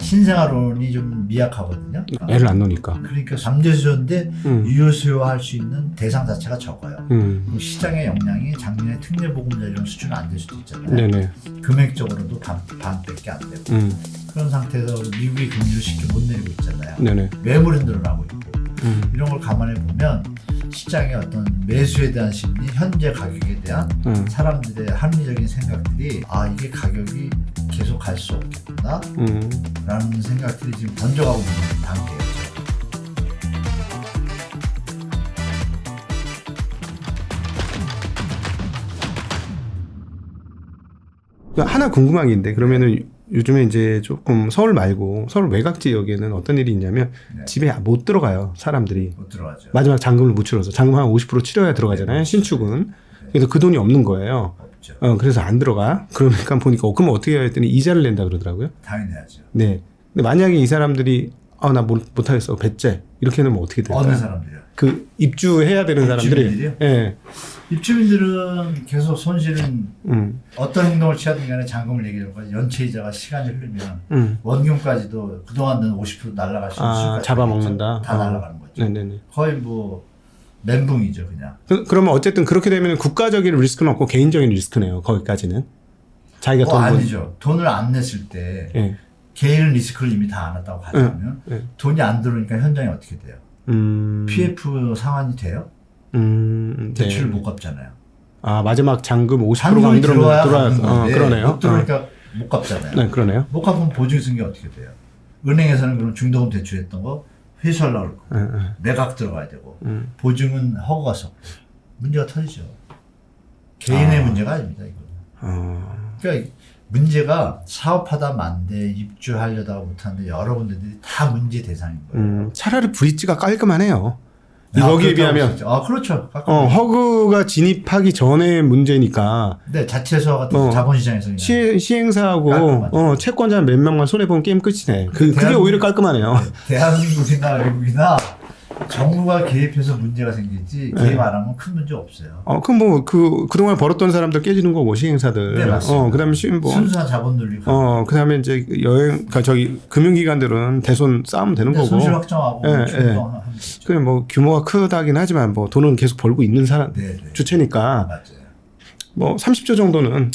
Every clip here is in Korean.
신생아론이 좀 미약하거든요. 애를 안 놓으니까. 그러니까 잠재수조인데 유효수요할 수 있는 대상 자체가 적어요. 그럼 시장의 역량이 작년에 특례보금자리론 수준은 안 될 수도 있잖아요. 네네. 금액적으로도 반밖에 안 되고 그런 상태에서 미국이 금리를 쉽게 못 내리고 있잖아요. 네네. 매물이 늘어나고 있고 이런 걸 감안해 보면 시장의 어떤 매수에 대한 심리, 현재 가격에 대한 사람들의 합리적인 생각들이 이게 가격이 계속 갈 수 없겠구나 라는 생각들이 지금 번져가고 있는 단계였죠. 하나 궁금한 게 있는데 그러면은 요즘에 이제 조금 서울 말고 서울 외곽 지역에는 어떤 일이 있냐면 집에 못 들어가요. 사람들이. 못 들어가죠. 마지막 잔금을 못 치러서 잔금 한 50% 치러야 들어가잖아요. 신축은. 그래서 그 돈이 없는 거예요. 없죠. 그래서 안 들어가. 그러니까 보니까 그럼 어떻게 해야 했더니 이자를 낸다 그러더라고요. 당연해야죠. 네. 근데 만약에 이 사람들이 나 못하겠어. 배째. 이렇게 되면 어떻게 될까요? 어느 사람들이요? 그 입주해야 되는 사람들이. 입주민들이요? 예. 입주민들은 계속 손실은 어떤 행동을 취하든 간에 잔금을 얘기하는 거예요. 연체 이자가 시간이 흐르면 원금까지도 그동안은 50% 날아갈 수 있는 수가 잡아먹는다. 다 날아가는 거죠. 네네네. 거의 뭐 멘붕이죠 그냥. 그러면 어쨌든 그렇게 되면 국가적인 리스크는 없고 개인적인 리스크네요. 거기까지는. 자기가 돈 아니죠. 돈을 안 냈을 때 예. 개인 리스크를 이미 다 안았다고 가정하면 돈이 안 들어오니까 현장이 어떻게 돼요? PF 상환이 돼요? 대출을 못 갚잖아요. 마지막 잔금 50%가 안 잔금이 들어오면 들어와야 그러네요. 못 들어오니까 못 갚잖아요. 네, 그러네요. 못 갚으면 보증 쓴 게 어떻게 돼요? 은행에서는 그럼 중도금 대출했던 거 회수하려고 그럴 거고 매각 들어가야 되고 보증은 허가가 섰고 문제가 터지죠. 개인의 문제가 아닙니다. 이거는. 그러니까 문제가 사업하다 만데 입주하려다 못하는데 여러 군데들이 다 문제 대상인 거예요. 차라리 브릿지가 깔끔하네요. 여기에 비하면 그렇죠. 허그가 진입하기 전에 문제니까. 네, 자체서 같은 자본시장에서 시행사하고 채권자 몇 명만 손해 보면 게임 끝이네. 그게 오히려 깔끔하네요. 대한민국이나 외국이나 정부가 개입해서 문제가 생기지 개입 안 하면 큰 문제 없어요. 그럼 뭐 그동안 벌었던 사람들 깨지는 거고 시행사들. 네, 맞습니다. 그다음에 순수한 자본 논리가. 그다음에 이제 금융기관들은 대손 싸우면 되는 거고. 손실 확정하고 충동하면 되죠. 그래 뭐 규모가 크다긴 하지만 뭐 돈은 계속 벌고 있는 사람 주체니까. 맞아요. 뭐 30조 정도는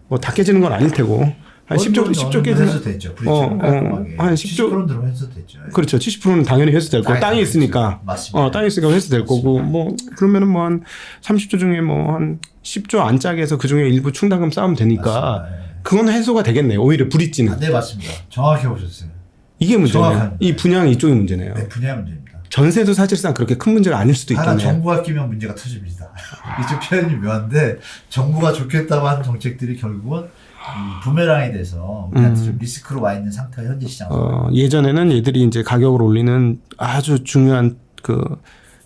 뭐 다 깨지는 건 아닐 테고. 한 10조 깨지면 해도 되죠. 한 10조 70%는 해도 되죠. 그렇죠. 70%는 당연히 회수 될 거고 땅이 있으니까. 맞습니다. 땅이 있으니까 회수 될 거고 뭐 그러면은 뭐 한 30조 중에 뭐 한 10조 안짝에 해서 그 중에 일부 충당금 쌓으면 되니까 맞습니다. 그건 해소가 되겠네요. 오히려 브릿지는. 네, 맞습니다. 정확히 보셨어요. 이게 문제네요. 정확합니다. 이 분양 이쪽이 문제네요. 네, 분야 문제입니다. 전세도 사실상 그렇게 큰 문제가 아닐 수도 하나 있겠네요. 정부가 끼면 문제가 터집니다. 이쪽 표현이 묘한데 정부가 좋겠다고 하는 정책들이 결국은 이 부메랑이 돼서 우리한테 좀 리스크로 와 있는 상태가 현재 시장. 예전에는 얘들이 이제 가격을 올리는 아주 중요한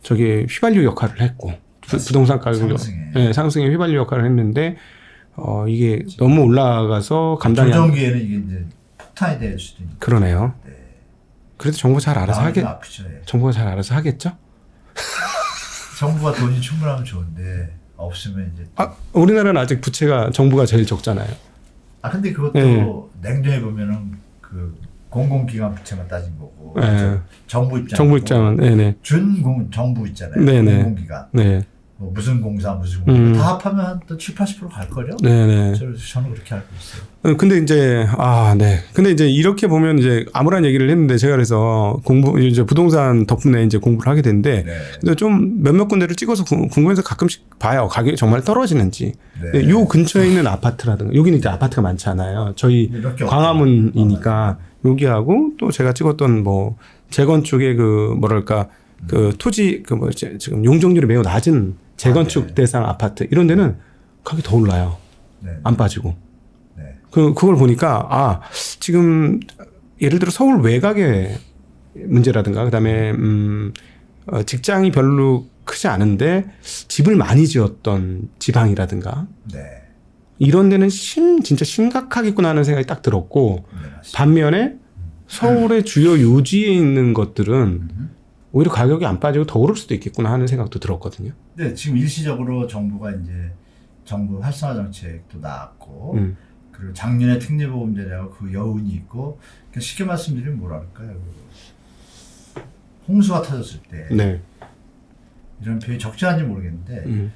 휘발유 역할을 했고 부동산 가격 상승에 휘발유 역할을 했는데 이게 너무 올라가서 감당이 조정기에는 이게 이제 폭탄이 될 수도 있는. 그러네요. 네. 그래도 정부가 잘 알아서 아프죠. 예. 정부가 잘 알아서 하겠죠? 정부가 돈이 충분하면 좋은데 없으면 이제. 우리나라는 아직 부채가 정부가 제일 적잖아요. 근데 그것도 냉정해 보면은 그 공공기관 부채만 따진 거고 정부 입장은 네네. 정부 있잖아요. 네네. 공공기관. 네. 뭐 무슨 공사 다 합하면 한 또 7-80% 갈 거요. 네네. 저는 그렇게 알고 있어요. 근데 이제 네. 근데 이제 이렇게 보면 이제 아무런 얘기를 했는데 제가 그래서 이제 부동산 덕분에 이제 공부를 하게 됐는데 근데 좀 몇몇 군데를 찍어서 궁금해서 가끔씩 봐요. 가격이 정말 떨어지는지. 요 근처에 있는 아파트라든가 여기는 이제 아파트가 많잖아요. 저희 광화문이니까 여기하고 또 제가 찍었던 뭐 재건축의 그 토지 지금 용적률이 매우 낮은 재건축 대상 아파트 이런 데는 가격이 더 올라요. 안 빠지고. 그걸 보니까 지금 예를 들어 서울 외곽의 문제라든가 그다음에 직장이 별로 크지 않은데 집을 많이 지었던 지방이라든가 이런 데는 진짜 심각하겠구나 하는 생각이 딱 들었고 반면에 서울의 주요 요지에 있는 것들은 오히려 가격이 안 빠지고 더 오를 수도 있겠구나 하는 생각도 들었거든요. 네, 지금 일시적으로 정부가 이제 정부 활성화 정책도 나왔고 그리고 작년에 특례보금자리하고 그 여운이 있고, 그러니까 쉽게 말씀드리면 뭐랄까요, 홍수가 터졌을 때 네. 이런 표현이 적절한지 모르겠는데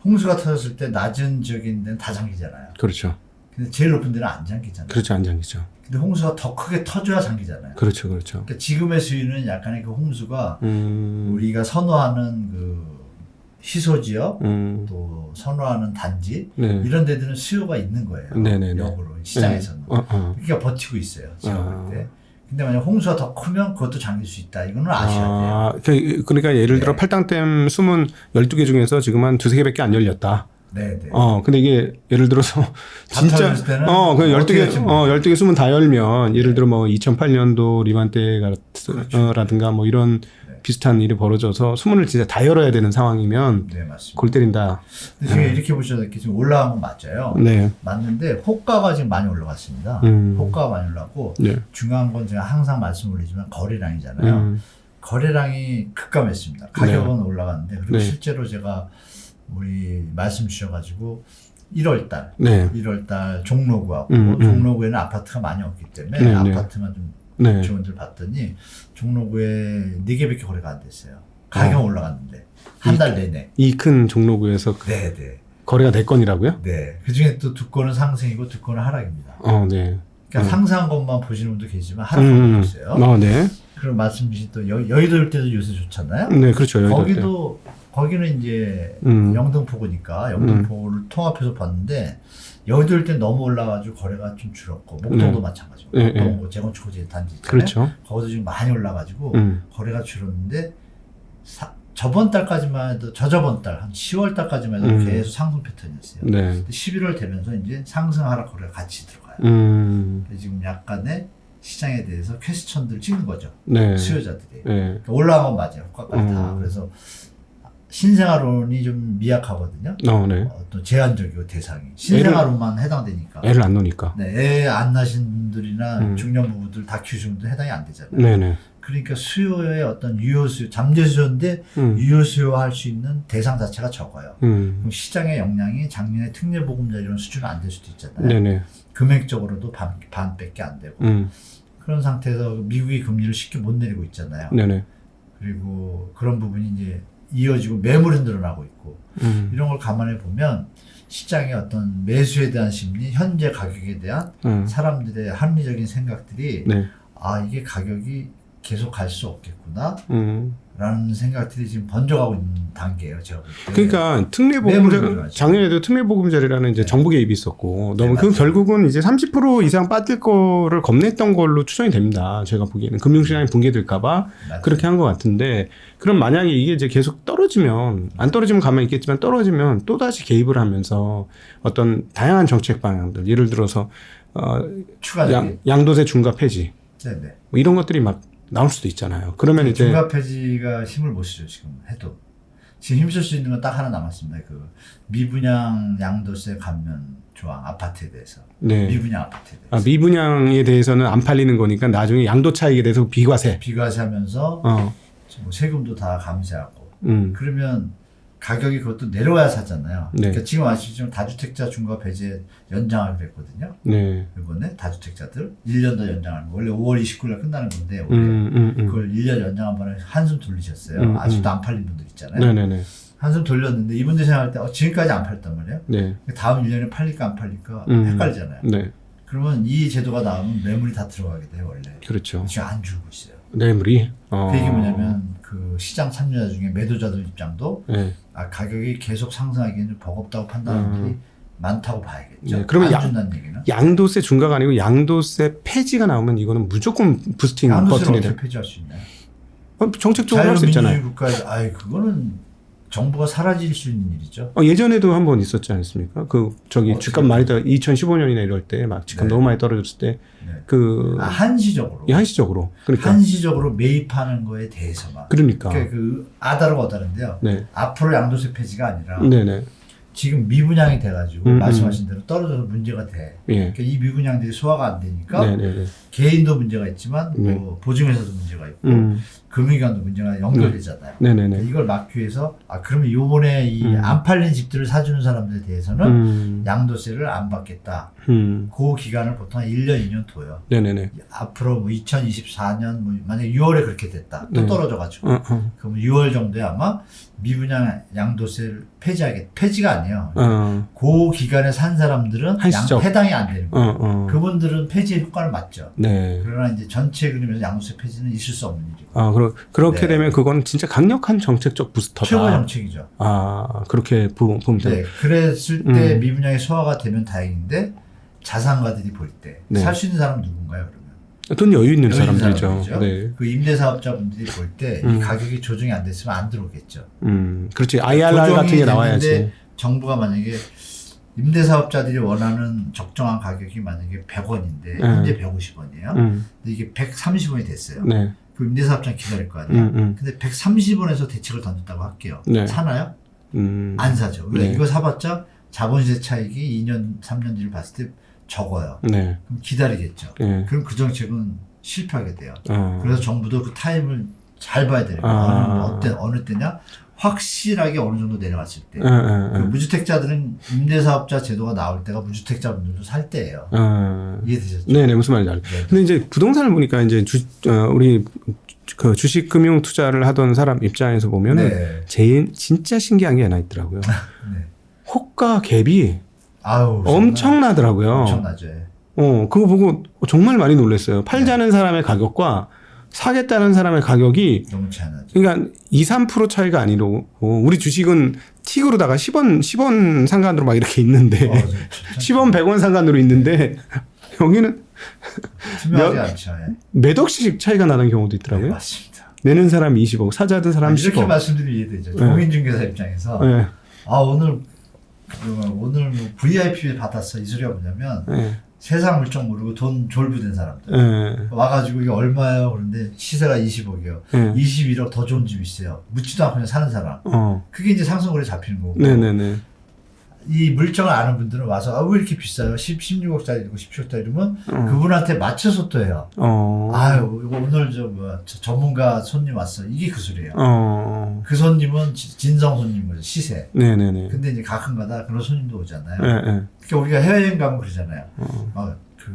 홍수가 터졌을 때 낮은 지역인 데는 다 잠기잖아요. 그렇죠. 근데 제일 높은 데는 안 잠기잖아요. 그렇죠. 안 잠기죠. 근데 홍수가 더 크게 터져야 잠기잖아요. 그렇죠. 그러니까 지금의 수위는 약간의 그 홍수가 음. 우리가 선호하는 그 희소지역 음. 또 선호하는 단지 네. 이런 데들은 수요가 있는 거예요. 네네네. 역으로 시장에서는. 그러니까 버티고 있어요. 제가 볼 때. 근데 만약 홍수가 더 크면 그것도 잠길 수 있다. 이거는 아셔야 돼요. 그러니까 예를 들어 네. 팔당댐 숨은 12개 중에서 지금 한 2-3개밖에 안 열렸다. 네네. 근데 이게 예를 들어서 진짜 터졌을 때는 그 12개 어떻게 12개 숨은 다 열면 예를 들어 뭐 2008년도 리만 때라든가 뭐 이런 비슷한 일이 벌어져서 수문을 진짜 다 열어야 되는 상황이면 네, 맞습니다. 골 때린다. 근데 지금 이렇게 보셔도 이렇게 지금 올라간 건 맞아요. 네. 맞는데 호가가 지금 많이 올라갔습니다. 호가가 많이 올랐고 네. 중요한 건 제가 항상 말씀드리지만 거래량이잖아요. 거래량이 급감했습니다. 가격은 올라갔는데 그리고 네. 실제로 제가 우리 말씀 주셔가지고 1월달, 네. 1월달 종로구하고 종로구에는 아파트가 많이 없기 때문에 네, 아파트만 좀 네. 지원들 봤더니 종로구에 4개밖에 거래가 안 됐어요. 가격 올라갔는데 한 달 내내. 이 큰 종로구에서 네네. 거래가 4건이라고요? 네. 그 중에 또 2건은 상승이고 2건은 하락입니다. 네. 그러니까 상승한 것만 보시는 분도 계시지만 하락한 분도 있어요. 네. 그럼 말씀 주신 또 여의도일 때도 요새 좋잖아요. 네, 그렇죠. 거기는 이제 음. 영등포구니까 영등포를 통합해서 봤는데 여의도일 때 너무 올라가지고 거래가 좀 줄었고 목동도 마찬가지고 네, 목동 재건축 호재 단지 있잖아요. 그렇죠. 거기도 지금 많이 올라가지고 거래가 줄었는데 저번 달까지만 해도 저저번 달 한 10월 달까지만 해도 계속 상승 패턴이었어요. 네. 근데 11월 되면서 이제 상승 하락 거래가 같이 들어가요. 그래서 지금 약간의 시장에 대해서 퀘스천들 찍는 거죠. 네. 수요자들이. 네. 그러니까 올라간 건 맞아요. 효과까지 다. 그래서 신생아론이 좀 미약하거든요. 네. 어떤 제한적이고 대상이. 신생아론만 해당되니까. 애를 안 놓으니까. 네, 애 안 낳으신 분들이나 중년 부부들 다 키우신 분들 해당이 안 되잖아요. 네네. 그러니까 수요의 어떤 유효 수요, 잠재 수요인데 유효 수요할 수 있는 대상 자체가 적어요. 그럼 시장의 역량이 작년에 특례보금자리 이런 수준은 안 될 수도 있잖아요. 네네. 금액적으로도 반밖에 안 되고. 그런 상태에서 미국이 금리를 쉽게 못 내리고 있잖아요. 네네. 그리고 그런 부분이 이제 이어지고 매물이 늘어나고 있고 이런 걸 감안해 보면 시장의 어떤 매수에 대한 심리, 현재 가격에 대한 사람들의 합리적인 생각들이 네. 이게 가격이 계속 갈 수 없겠구나 라는 생각들이 지금 번져가고 있는 단계예요. 제가 볼 때. 그러니까 매물이 작년에도 특례보금자리라는 이제 정부 개입이 있었고 너무 네, 그 맞아요. 결국은 이제 30% 이상 빠질 거를 겁냈던 걸로 추정이 됩니다. 제가 보기에는 금융시장이 붕괴될까봐 그렇게 한 것 같은데 그럼 만약에 이게 이제 계속 떨어지면 안 떨어지면 가만히 있겠지만 떨어지면 또 다시 개입을 하면서 어떤 다양한 정책 방향들 예를 들어서 추가적인 양도세 중과 폐지 네네. 뭐 이런 것들이 막 나올 수도 있잖아요. 그러면 이제 중과 폐지가 힘을 못 쓰죠. 지금 해도 지금 힘쓸 수 있는 건 딱 하나 남았습니다. 그 미분양 양도세 감면 조항 아파트에 대해서. 네. 미분양 아파트에 대해서. 미분양에 대해서는 안 팔리는 거니까 나중에 양도 차익에 대해서 비과세. 비과세하면서 뭐 세금도 다 감세하고. 그러면 가격이 그것도 내려와야 사잖아요. 네. 그러니까 지금 아시지만 다주택자 중과 배제 연장하기로 했거든요. 네. 이번에 다주택자들 1년 더 연장하는 거. 원래 5월 29일 끝나는 건데 원래 그걸 1년 연장 한 번에 한숨 돌리셨어요. 아직도 안 팔린 분들 있잖아요. 네네네. 한숨 돌렸는데 이분들 생각할 때 지금까지 안 팔렸단 말이에요. 네. 다음 1년에 팔릴까 안 팔릴까 헷갈리잖아요. 네. 그러면 이 제도가 나오면 매물이 다 들어가게 돼요. 원래. 그렇죠. 지금 안 줄고 있어요. 매물이. 그 얘기 뭐냐면 그 시장 참여자 중에 매도자들 입장도 네. 가격이 계속 상승하기에는 버겁다고 판단하는 분들이 많다고 봐야겠죠. 네. 그러면 안 준다는 얘기는. 양도세 중과가 아니고 양도세 폐지가 나오면 이거는 무조건 부스팅 양도세를 버튼이 어떻게 돼. 폐지할 수 있나요? 정책적으로 할 수 있잖아요. 자유민주주의 국가에서 그거는 정부가 사라질 수 있는 일이죠. 예전에도 한 번 있었지 않습니까? 집값 많이 떨어 2015년이나 이럴 때 막 집값 네. 너무 많이 떨어졌을 때 한시적으로. 한시적으로. 그러니까. 한시적으로 매입하는 거에 대해서만. 그러니까. 그 아다르가 어다른데요. 네. 앞으로 양도세 폐지가 아니라 네네. 지금 미분양이 돼가지고 말씀하신 대로 떨어져서 문제가 돼. 예. 그러니까 이 미분양들이 소화가 안 되니까 네네네. 개인도 문제가 있지만 네. 뭐 보증회사도 문제가 있고 금융기관도 문제가 연결되잖아요. 네네네. 그러니까 이걸 막기 위해서 그러면 요번에 이 안 팔린 집들을 사주는 사람들에 대해서는 양도세를 안 받겠다. 그 기간을 보통 한 1년, 2년 둬요. 네네네. 앞으로 뭐 2024년 뭐 만약에 6월에 그렇게 됐다. 또 네. 떨어져가지고 그럼 6월 정도에 아마 미분양 양도세를 폐지가 아니에요. 그 기간에 산 사람들은 한시적. 해당이 안 되는 거예요. 그분들은 폐지의 효과를 맞죠. 네. 그러나 이제 전체 그림에서 양도세 폐지는 있을 수 없는 일이고. 그렇게 네. 되면 그건 진짜 강력한 정책적 부스터다. 최고 정책이죠. 그렇게 보면 되죠. 네, 그랬을 때 미분양이 소화가 되면 다행인데 자산가들이 볼 때 살 수 네. 있는 사람은 누군가요, 그러면? 돈 여유 있는 여유 있는 사람들이죠. 사람들이죠. 네. 그 임대사업자분들이 볼 때 이 가격이 조정이 안 됐으면 안 들어오겠죠. 그렇지. IRR 같은 게 조정이 나와야지. 됐는데 정부가 만약에 임대사업자들이 원하는 적정한 가격이 만약에 100원인데 현재 150원이에요. 근데 이게 130원이 됐어요. 네. 그 임대사업자는 기다릴 거 아니에요. 근데 130원에서 대책을 던졌다고 할게요. 네. 사나요? 안 사죠. 왜? 네. 이거 사봤자 자본시세 차익이 2년, 3년 뒤를 봤을 때 적어요. 네. 그럼 기다리겠죠. 네. 그럼 그 정책은 실패하게 돼요. 어. 그래서 정부도 그 타임을 잘 봐야 돼요. 어느 때냐? 확실하게 어느 정도 내려갔을 때. 그 무주택자들은 임대사업자 제도가 나올 때가 무주택자분들도 살 때예요. 이해되셨죠? 네네, 무슨 말인지 알죠. 네. 근데 이제 부동산을 보니까 이제 우리 그 주식 금융 투자를 하던 사람 입장에서 보면은 네. 제일 진짜 신기한 게 하나 있더라고요. 네. 호가 갭이 아우, 엄청나더라고요. 엄청나죠. 그거 보고 정말 많이 놀랐어요. 팔자는 사람의 가격과 사겠다는 사람의 가격이 너무 차이나죠. 그러니까 2, 3% 차이가 아니고 우리 주식은 틱으로다가 10원 상간으로 막 이렇게 있는데 10원 100원 상간으로 있는데 여기는 투명하지 않죠. 예. 몇 억씩 차이가 나는 경우도 네, 있더라고요. 맞습니다. 내는 사람 20억, 사자든 사람 이렇게 10억. 말씀드리면 이해되죠. 네. 공인중개사 입장에서 네. 오늘 뭐 VIP 받았어 이 소리가 뭐냐면 네. 세상 물정 모르고 돈 졸부된 사람들 네. 와가지고 이게 얼마예요? 그런데 시세가 20억이요. 네. 21억 더 좋은 집 있어요. 묻지도 않고 그냥 사는 사람. 그게 이제 상승거래 잡히는 거고. 네네네. 이 물정을 아는 분들은 와서 왜 이렇게 비싸요? 16억짜리고 17억짜리 이러면 그분한테 맞춰서 또 해요. 아유 이거 오늘 저 전문가 손님 왔어. 이게 그 소리예요. 그 손님은 진성 손님 거죠. 시세. 네네네. 근데 이제 가끔가다 그런 손님도 오잖아요. 네. 그러니까 우리가 해외여행 가면 그러잖아요.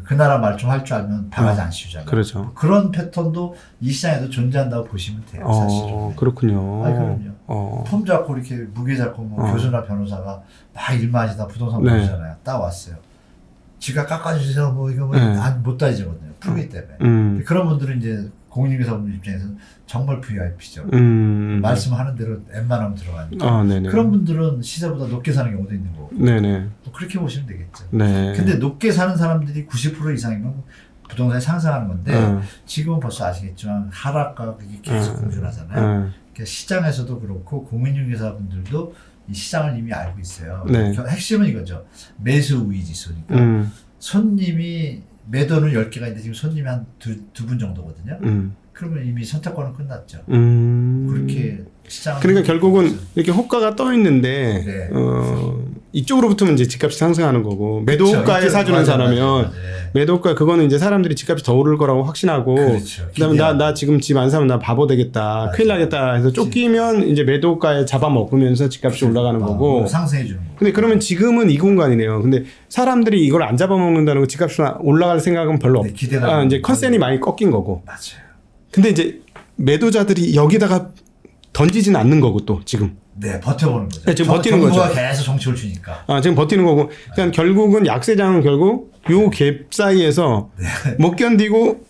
그 나라 말 좀 할 줄 알면 바가지 안 씌우잖아요. 그렇죠. 그런 패턴도 이 시장에도 존재한다고 보시면 돼요. 사실은. 그렇군요. 그럼요. 폼 잡고 이렇게 무게 잡고 뭐 교수나 변호사가 막 일만 하시다 부동산 네. 보잖아요. 딱 왔어요. 지가 깎아주세요. 뭐 이거 뭐 네. 못 따지거든요. 풀기 때문에. 그런 분들은 이제 공인중개사분들 입장에서는 정말 VIP죠. 말씀하는 대로 웬만하면 들어가니까. 네네. 그런 분들은 시세보다 높게 사는 경우도 있는 거고. 네네. 뭐 그렇게 보시면 되겠죠. 네. 근데 높게 사는 사람들이 90% 이상인 건 부동산이 상승하는 건데 지금은 벌써 아시겠지만 하락과 그게 계속 공존하잖아요. 그러니까 시장에서도 그렇고 공인중개사분들도 이 시장을 이미 알고 있어요. 네. 핵심은 이거죠. 매수 우위 지수니까 손님이 매도는 10개가 있는데 지금 손님이 한 두 분 정도거든요. 그러면 이미 선택권은 끝났죠. 그렇게 시장 그러니까 결국은 이렇게 호가가 떠 있는데 네. 이쪽으로 붙으면 이제 집값이 상승하는 거고 매도가에 그렇죠. 사주는 사람이면 맞아요. 매도가 그거는 이제 사람들이 집값이 더 오를 거라고 확신하고 그렇죠. 그다음에 나 지금 집 안 사면 나 바보 되겠다 맞아요. 큰일 나겠다 해서 쫓기면 이제 매도가에 잡아먹으면서 집값이 올라가는 거고 상승해 주는 거. 근데 그러면 지금은 이 공간이네요. 근데 사람들이 이걸 안 잡아먹는다는 거 집값이 올라갈 생각은 별로 없. 네, 기대가 이제 컨센이 많이 꺾인 거고. 맞아요. 근데 이제 매도자들이 여기다가 던지진 않는 거고 또 지금. 네, 버텨보는 거죠. 네, 지금 버티는 정부가 거죠. 계속 정책을 주니까. 지금 버티는 거고. 그러니까 결국은 약세장은 결국 요 갭 사이에서 못 견디고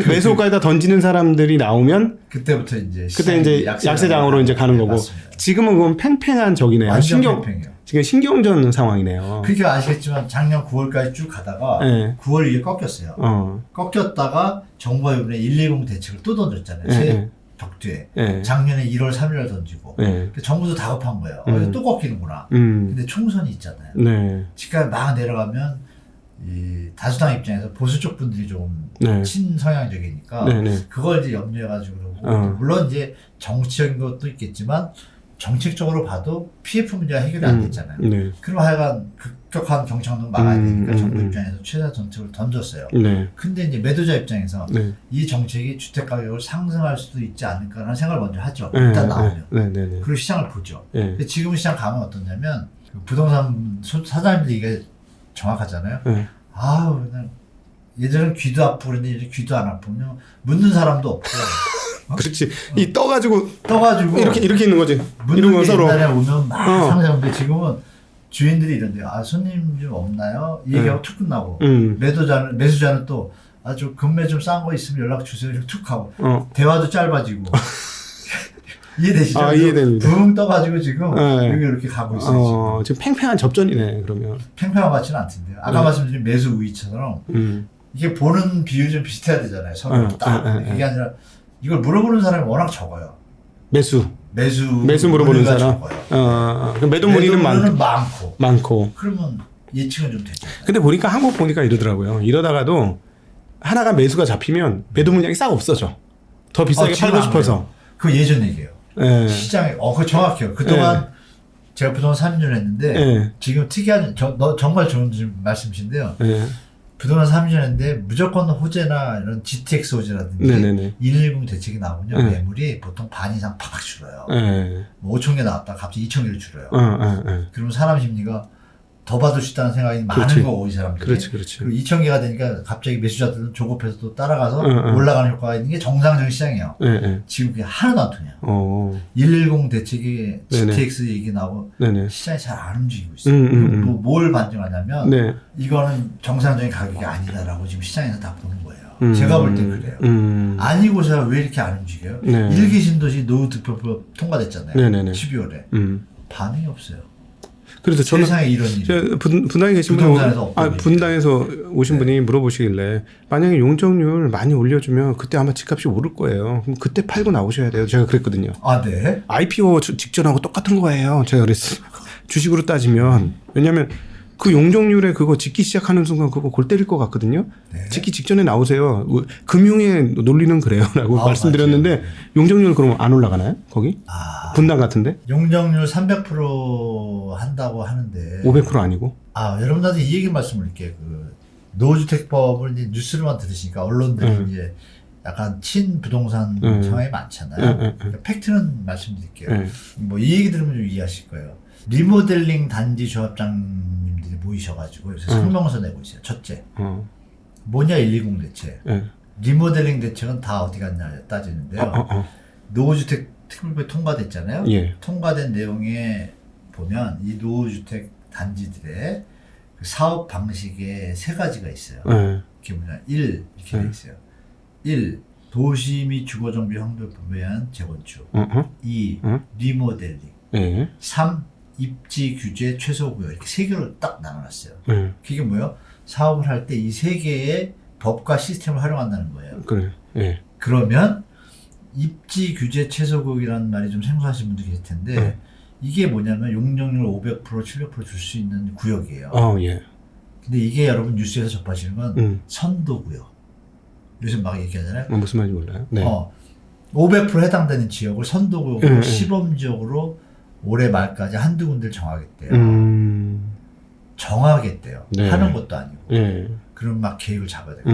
매수가에다 던지는 사람들이 나오면 그때부터 이제 그때 이제 약세장으로 이제 가는 거고. 맞습니다. 지금은 그건 팽팽한 적이네요. 완전 팽팽해요. 지금 신경전 상황이네요. 그렇게 아시겠지만 작년 9월까지 쭉 가다가 네. 9월 이게 꺾였어요. 꺾였다가 정부가 이번에 120 대책을 또 던졌잖아요. 새 벽두에. 작년에 1월 3일날 던지고. 정부도 다급한 거예요. 이거 또 꺾이는구나. 근데 총선이 있잖아요. 집값이 막 내려가면 이 다수당 입장에서 보수 쪽 분들이 좀 친성향적이니까 그걸 이제 염두해가지고 그러고 물론 이제 정치적인 것도 있겠지만 정책적으로 봐도 PF 문제가 해결이 안 됐잖아요. 네. 그럼 하여간 급격한 경착륙 막아야 되니까 정부 음. 입장에서 최대 정책을 던졌어요. 네. 근데 이제 매도자 입장에서 네. 이 정책이 주택 가격을 상승할 수도 있지 않을까라는 생각을 먼저 하죠. 네. 일단 나오면. 네. 네. 네. 그리고 시장을 보죠. 네. 근데 지금 시장 감은 어떠냐면 부동산 사장님들이 이게 정확하잖아요. 네. 아우 그냥 예전엔 귀도 아프고 그랬는데 이제 귀도 안 아프면 묻는 사람도 없고 그렇지. 이 떠가지고 떠가지고 이렇게 있는 거지. 묻는 이러면 게 서로. 옛날에 오면 막 어. 상장인데 지금은 주인들이 이런데요. 아 손님 좀 없나요? 이 얘기하고 툭 끝나고 매수자는 또 아주 금매 좀 싼 거 있으면 연락 주세요. 이렇게 툭 하고 대화도 짧아지고 이해되시죠? 아, 이해됩니다. 붕 떠가지고 지금 네. 여기 이렇게 가고 있어요. 지금 팽팽한 접전이네. 그러면. 팽팽한 것 같지는 않던데요. 아까 말씀드린 매수 우위처럼 이게 보는 비율이 좀 비슷해야 되잖아요. 서로 딱. 이게 아니라 이걸 물어보는 사람이 워낙 적어요. 매수 매수 물어보는 문의가 사람. 적어요. 매도 문의는 많고. 그러면 예측은 좀 되죠. 근데 보니까 한국 보니까 이러더라고요. 이러다가도 하나가 매수가 잡히면 매도 물량이 싹 없어져. 더 비싸게 지금 팔고 안 싶어서. 그거 예전 얘기예요. 예. 시장에 그거 정확해요. 그동안 제가 부동산 3년 했는데 예. 지금 특이한 정말 좋은 말씀이신데요. 예. 부동산 3년 했는데 무조건 호재나 이런 GTX 호재라든지 네네네. 110 대책이 나오면요. 네. 매물이 보통 반 이상 팍 줄어요. 예. 뭐 5천 개 나왔다 갑자기 2천 개를 줄여요. 예. 그러면 사람 심리가 더 받을 수 있다는 생각이 그렇지. 많은 거고 이 사람들이. 그렇지. 그리고 2천 개가 되니까 갑자기 매수자들은 조급해서 또 따라가서 응. 올라가는 효과가 있는 게 정상적인 시장이에요. 예. 지금 그게 하나도 안 통해요. 110 대책이 네네. GTX 얘기 나오고 네네. 시장이 잘 안 움직이고 있어요. 뭘 반증하냐면 네. 이거는 정상적인 가격이 아니다라고 지금 시장에서 다 보는 거예요. 제가 볼 땐 그래요. 아니고서 왜 이렇게 안 움직여요? 네. 일기 신도시 노후 득표법 통과됐잖아요. 네네네. 12월에. 반응이 없어요. 그래서 저는 세상에 이런 일이. 분당에 계신 부동산에서 분, 분당에서 오신 분이 물어보시길래 만약에 용적률 많이 올려주면 그때 아마 집값이 오를 거예요. 그럼 그때 팔고 나오셔야 돼요. 제가 그랬거든요. 아, 네? IPO 직전하고 똑같은 거예요. 제가 그랬어요. 주식으로 따지면. 왜냐면 그 용적률에 그거 짓기 시작하는 순간 그거 골 때릴 것 같거든요. 네. 짓기 직전에 나오세요. 금융의 논리는 그래요. 라고 말씀드렸는데 맞아요. 용적률 그럼 안 올라가나요? 거기? 분당 같은데? 용적률 300% 한다고 하는데 500% 아니고? 여러분들한테 이 얘기 말씀드릴게요. 그 노후주택법을 이제 뉴스로만 들으시니까 언론들이 이제 약간 친부동산 상황이 많잖아요. 그러니까 팩트는 말씀드릴게요. 뭐 이 얘기 들으면 좀 이해하실 거예요. 리모델링 단지 조합장님들이 모이셔가지고 요새 성명서 내고 있어요. 첫째. 뭐냐 120 대책. 리모델링 대책은 다 어디 갔냐 따지는데요. 노후주택 특별법이 통과됐잖아요. 예. 통과된 내용에 보면 이 노후주택 단지들의 그 사업 방식에 세 가지가 있어요. 그게 뭐냐 1 이렇게 돼 있어요. 1. 도시 및 주거정비 환경법에 의한 재건축. 2. 리모델링. 3. 입지 규제 최소 구역. 이렇게 세 개로 딱 나눠놨어요. 그게 뭐예요? 사업을 할 때 이 세 개의 법과 시스템을 활용한다는 거예요. 그래요. 예. 그러면 입지 규제 최소 구역이라는 말이 좀 생소하신 분들이 계실 텐데 이게 뭐냐면 용적률 500% 700% 줄 수 있는 구역이에요. 예. 근데 이게 여러분 뉴스에서 접하시는 건 선도 구역. 요즘 막 얘기하잖아요. 무슨 말인지 몰라요. 네. 500% 해당되는 지역을 선도 구역으로 시범적으로 올해 말까지 한두 군데를 정하겠대요. 정하겠대요. 네. 하는 것도 아니고. 예. 그럼 막 계획을 잡아야 되고.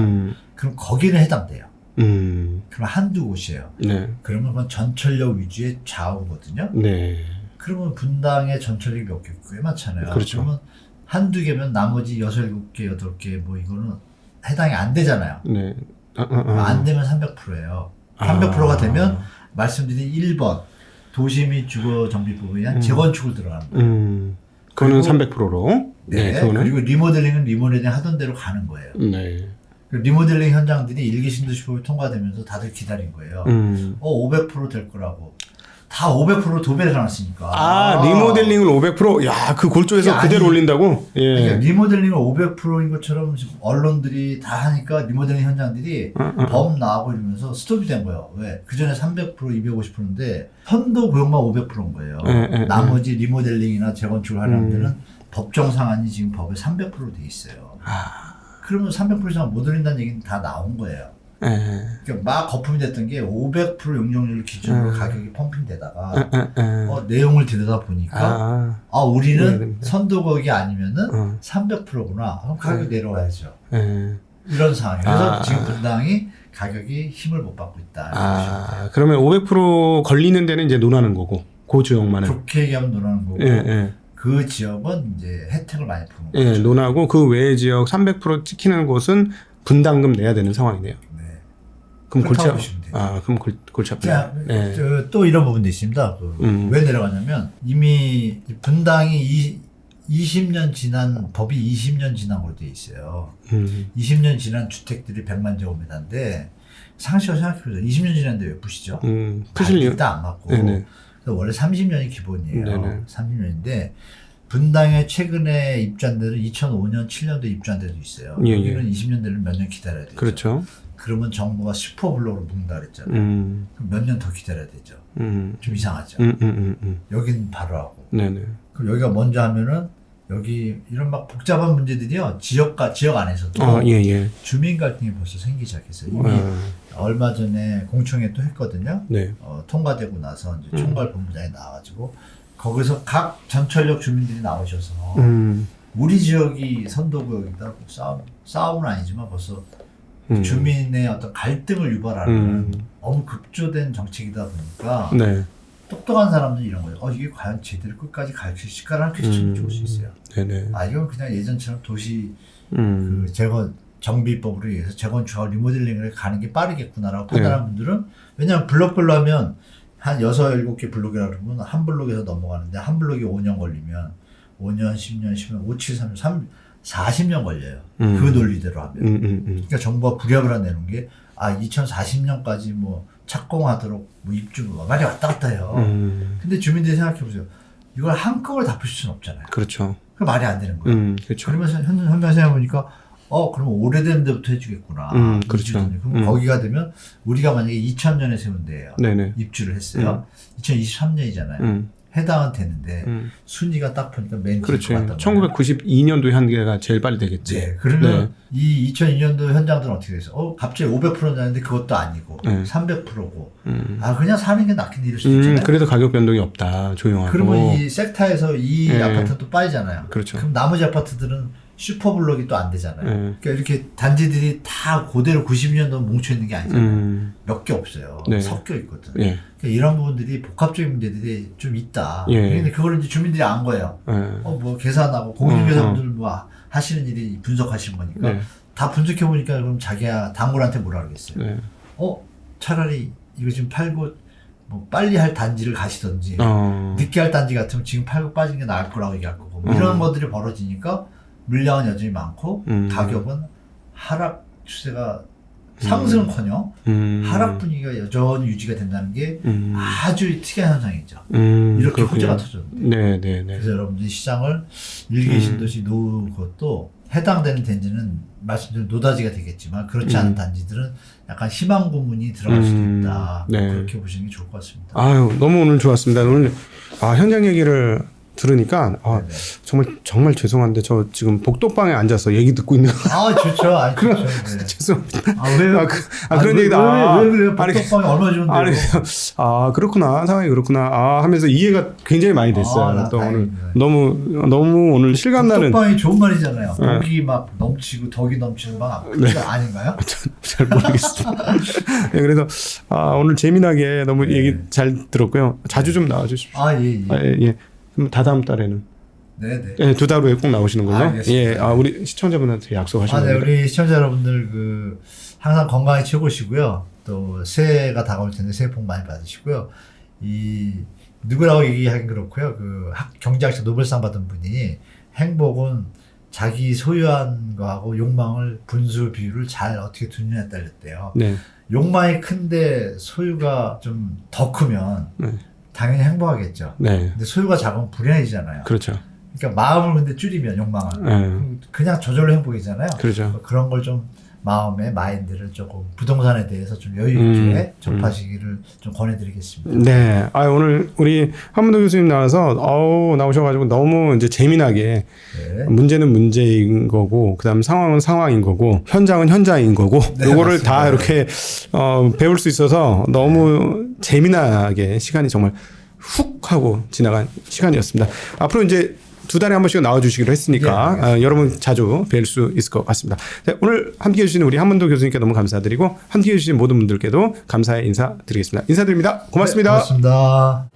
그럼 거기는 해당돼요. 그럼 한두 곳이에요. 네. 그러면 그건 전철역 위주의 좌우거든요. 네. 그러면 분당에 전철역이 몇 개 꽤 많잖아요. 그렇죠. 그러면 한두 개면 나머지 6, 7개, 8개 뭐 이거는 해당이 안 되잖아요. 네. 안 되면 300%예요. 300%가 되면 말씀드린 1번 도시 및 주거 정비법에 의한 재건축을 들어가는 거예요. 그거는 300%로. 네. 그거는. 그리고 리모델링은 리모델링 하던 대로 가는 거예요. 네. 리모델링 현장들이 일기 신도시법이 통과되면서 다들 기다린 거예요. 500% 될 거라고. 다 500% 도배를 해놨으니까. 리모델링을 500%? 야, 그 골조에서 그대로 올린다고? 예. 그러니까 리모델링을 500%인 것처럼 지금 언론들이 다 하니까 리모델링 현장들이 범 나오고 이러면서 스톱이 된 거예요. 왜? 그 전에 300%, 250%인데 선도 구역만 500%인 거예요. 나머지 리모델링이나 재건축을 하는 데는 법정 상한이 지금 법에 300%로 돼 있어요. 그러면 300% 이상 못 올린다는 얘기는 다 나온 거예요. 예. 그러니까 막 거품이 됐던 게 500% 용적률 기준으로 가격이 펌핑되다가 내용을 들여다 보니까 우리는 네. 선도국이 아니면은 300%구나. 그럼 가격이 내려와야죠. 예. 이런 상황이에요. 그래서 지금 분당이 가격이 힘을 못 받고 있다. 그러면 500% 걸리는 데는 이제 논하는 거고, 그 지역만은. 좋게 얘기하면 논하는 거고, 그 지역은 이제 혜택을 많이 푸는 거죠. 예, 논하고 그 외의 지역 300% 찍히는 곳은 분담금 내야 되는 상황이네요. 네. 그럼 골치 아프. 보시면 돼요. 그럼 골치 아프네요. 예. 또 이런 부분도 있습니다. 왜 내려가냐면 이미 분당이 20년 지난 법이 20년 지난 걸로 돼 있어요. 20년 지난 주택들이 100만 제곱미터인데 상식으로 생각해보세요. 20년 지났는데 왜 푸시죠? 푸실 이유 일단 안 맞고. 네네. 그래서 원래 30년이 기본이에요. 네네. 30년인데 분당에 최근에 입주한 데는 2005년, 7년도에 입주한 데도 있어요. 예, 여기는 20년 되면 몇 년 기다려야 되죠. 그렇죠. 그러면 정부가 슈퍼블록으로 묶는다 그랬잖아요. 그럼 몇 년 더 기다려야 되죠. 좀 이상하죠. 여기는 바로 하고. 네네. 그럼 여기가 먼저 하면은 여기 이런 막 복잡한 문제들이요. 지역 안에서도 주민 갈등이 벌써 생기기 시작했어요. 이미 얼마 전에 공청회 또 했거든요. 네. 통과되고 나서 이제 총괄 본부장이 나와가지고 거기서 각 전철역 주민들이 나오셔서 우리 지역이 선도구역이다. 싸움은 아니지만 벌써 주민의 어떤 갈등을 유발하는 너무 급조된 정책이다 보니까 똑똑한 사람들이 이런 거예요. 이게 과연 제대로 끝까지 갈 수 있을까라는 퀘스천이 줄 수 있어요. 네네. 이건 그냥 예전처럼 도시 그 정비법으로 의해서 재건축하고 리모델링을 가는 게 빠르겠구나라고 판단하는 분들은 왜냐하면 블록별로 하면 한 6, 7개 블록이라 그러면 한 블록에서 넘어가는데 한 블록이 5년 걸리면 5년, 10년, 10년, 5, 7, 3, 40년 걸려요. 그 논리대로 하면. 그러니까 정부가 부랴부랴 내놓은 게 2040년까지 뭐 착공하도록 뭐 입주 말이 왔다 갔다 해요. 근데 주민들이 생각해 보세요. 이걸 한꺼번에 다 푸실 수는 없잖아요. 그렇죠. 그 말이 안 되는 거예요. 그렇죠. 그러면서 현장 생각해 보니까 그럼 오래된 데부터 해주겠구나. 그렇죠. 그럼 거기가 되면 우리가 만약에 2000년에 세운 데예요. 네네. 입주를 했어요. 2023년이잖아요. 해당은 되는데 순위가 딱 보니까 맨 뒤에 그렇죠. 맞단 말이에요. 1992년도에 한 개가 제일 빨리 되겠지. 네. 그러면 이 2002년도 현장들은 어떻게 됐어? 갑자기 500% 나는데 그것도 아니고 300%고 그냥 사는 게 낫겠네 이럴 수 있잖아요. 그래도 가격 변동이 없다. 조용하고. 그러면 이 섹터에서 이 아파트는 또 빠지잖아요. 그렇죠. 그럼 나머지 아파트들은 슈퍼블록이 또 안 되잖아요. 그러니까 이렇게 단지들이 다 그대로 92년도 뭉쳐 있는 게 아니잖아요. 몇 개 없어요. 섞여 있거든. 그러니까 이런 부분들이 복합적인 문제들이 좀 있다. 근데 그걸 이제 주민들이 안 거예요. 뭐 계산하고 공인중개사분들 뭐 하시는 일이 분석하시는 거니까 다 분석해 보니까 그럼 자기야 단골한테 뭐라 그러겠어요. 차라리 이거 지금 팔고 뭐 빨리 할 단지를 가시던지 늦게 할 단지 같으면 지금 팔고 빠진 게 나을 거라고 얘기할 거고 뭐 이런 것들이 벌어지니까 물량은 여전히 많고 가격은 하락 추세가 상승은커녕 하락 분위기가 여전히 유지가 된다는 게 아주 특이한 현상이죠. 이렇게 호재가 터졌는데. 네네네. 그래서 여러분들이 시장을 일개 신도시 노후 것도 해당되는 단지는 말씀드린 노다지가 되겠지만 그렇지 않은 단지들은 약간 희망 고문이 들어갈 수도 있다. 그렇게 보시는 게 좋을 것 같습니다. 너무 오늘 좋았습니다. 오늘 현장 얘기를 들으니까 정말 죄송한데 저 지금 복도방에 앉아서 얘기 듣고 있는 좋죠. 좋죠. 죄송합니다. 왜요? 그런 얘기도 왜 그래요? 복도방이 얼마나 좋은데요? 그렇구나. 상황이 그렇구나. 하면서 이해가 굉장히 많이 됐어요. 또 오늘 너무 오늘 실감나는 복도방이 좋은 말이잖아요. 덕이 막 넘치고 덕이 넘치는 방 아닌가요? 잘 모르겠습니다. 그래서 오늘 재미나게 너무 얘기 잘 들었고요. 자주 좀 나와 주십시오. 예. 그럼 다다음 달에는 네네. 2달 후에 꼭 나오시는 걸로. 알겠습니다. 우리 시청자분한테 약속하시는 거예요. 우리 시청자 여러분들 항상 건강이 최고시고요. 또 새해가 다가올 텐데 새해 복 많이 받으시고요. 누구라고 얘기하긴 그렇고요. 경제학자 노벨상 받은 분이 행복은 자기 소유한 거하고 욕망을 분수 비율을 잘 어떻게 두느냐에 딸렸대요. 욕망이 큰데 소유가 좀 더 크면 당연히 행복하겠죠. 근데 소유가 작으면 불행해지잖아요. 그렇죠. 그러니까 마음을 근데 줄이면 욕망을 그냥 저절로 행복이잖아요. 그렇죠. 그런 걸 좀 마음의 마인드를 조금 부동산에 대해서 좀 여유 있게 접하시기를 좀 권해드리겠습니다. 네. 아, 오늘 우리 한문도 교수님 나오셔가지고 너무 이제 재미나게 네. 문제는 문제인 거고, 그 다음 상황은 상황인 거고, 현장은 현장인 거고, 네, 요거를 맞습니다. 다 이렇게, 배울 수 있어서 너무 재미나게 시간이 정말 훅 하고 지나간 시간이었습니다. 앞으로 이제 2달에 한 번씩 나와주시기로 했으니까 여러분 자주 뵐 수 있을 것 같습니다. 네, 오늘 함께해 주신 우리 한문도 교수님께 너무 감사드리고 함께해 주신 모든 분들께도 감사의 인사 드리겠습니다. 인사드립니다. 고맙습니다. 네, 고맙습니다.